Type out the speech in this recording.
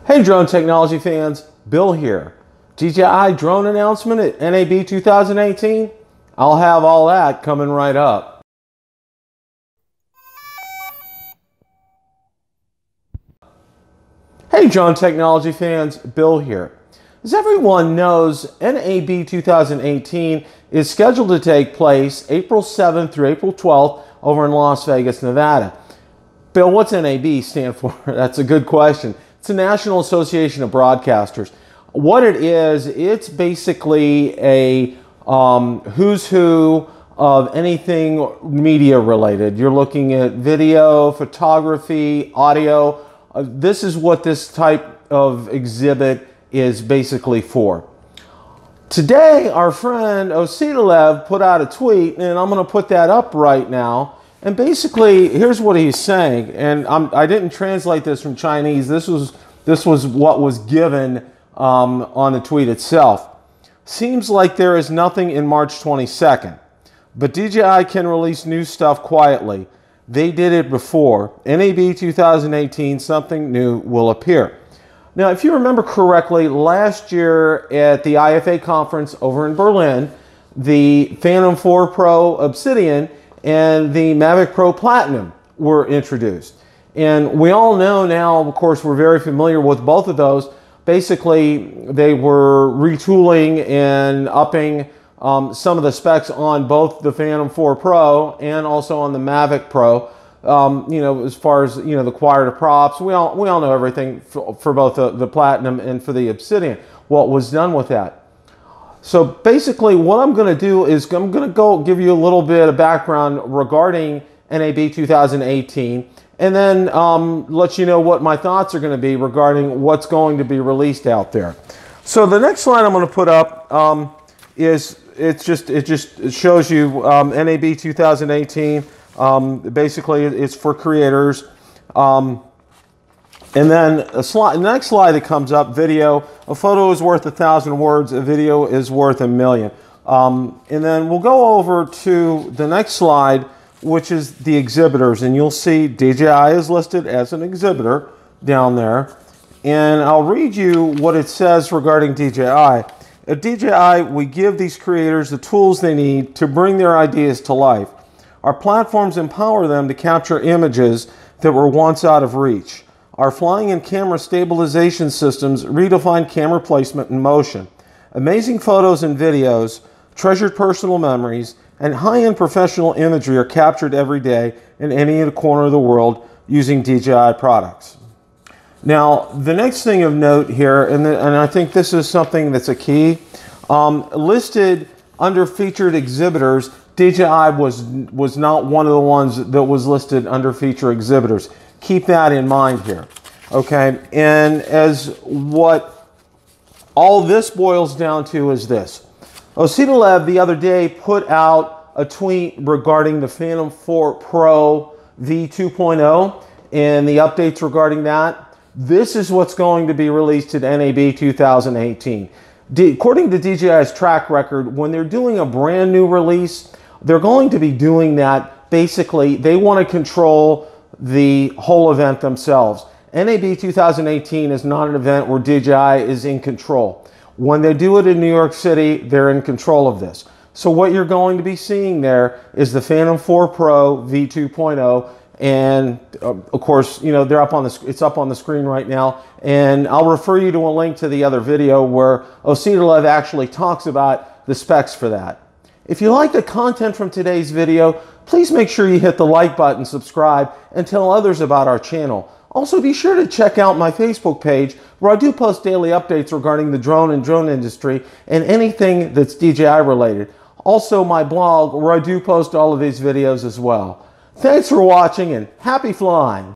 Hey drone technology fans, Bill here. DJI drone announcement at NAB 2018? I'll have all that coming right up. Hey drone technology fans, Bill here. As everyone knows, NAB 2018 is scheduled to take place April 7th through April 12th over in Las Vegas, Nevada. Bill, what's NAB stand for? That's a good question. It's the National Association of Broadcasters. What it is, it's basically a who's who of anything media related. You're looking at video, photography, audio. This is what this type of exhibit is basically for. Today, our friend OsitaLV put out a tweet, and I'm going to put that up right now. And basically, here's what he's saying, and I didn't translate this from Chinese. This was what was given on the tweet itself. Seems like there is nothing in March 22nd, but DJI can release new stuff quietly. They did it before. NAB 2018, something new will appear. Now, if you remember correctly, last year at the IFA conference over in Berlin, the Phantom 4 Pro Obsidian and the Mavic Pro Platinum were introduced. And we all know now, of course, we're very familiar with both of those. Basically, they were retooling and upping some of the specs on both the Phantom 4 Pro and also on the Mavic Pro. You know, as far as, you know, the quieter props, we all know everything for both the Platinum and for the Obsidian, what was done with that. So basically what I'm going to do is I'm going to go give you a little bit of background regarding NAB 2018 and then let you know what my thoughts are going to be regarding what's going to be released out there. So the next slide I'm going to put up it just shows you NAB 2018. Basically it's for creators. And then the next slide that comes up, video. A photo is worth 1,000 words. A video is worth 1,000,000. And then we'll go over to the next slide, which is the exhibitors. And you'll see DJI is listed as an exhibitor down there. And I'll read you what it says regarding DJI. At DJI, we give these creators the tools they need to bring their ideas to life. Our platforms empower them to capture images that were once out of reach. Our flying and camera stabilization systems redefine camera placement and motion. Amazing photos and videos, treasured personal memories, and high-end professional imagery are captured every day in any corner of the world using DJI products. Now, the next thing of note here, and I think this is something that's a key, listed under featured exhibitors, DJI was not one of the ones that was listed under featured exhibitors. Keep that in mind here, okay? And as what all this boils down to is this. OsitaLV the other day put out a tweet regarding the Phantom 4 Pro V2.0 and the updates regarding that. This is what's going to be released at NAB 2018. According to DJI's track record, when they're doing a brand new release, they're going to be doing that. Basically, they want to control the whole event themselves. NAB 2018 is not an event where DJI is in control. When they do it in New York City, they're in control of this. So what you're going to be seeing there is the Phantom 4 Pro V2.0, and of course, you know, it's up on the screen right now, and I'll refer you to a link to the other video where OsitaLV actually talks about the specs for that. If you like the content from today's video, please make sure you hit the like button, subscribe, and tell others about our channel. Also, be sure to check out my Facebook page where I do post daily updates regarding the drone and drone industry and anything that's DJI related. Also, my blog where I do post all of these videos as well. Thanks for watching and happy flying!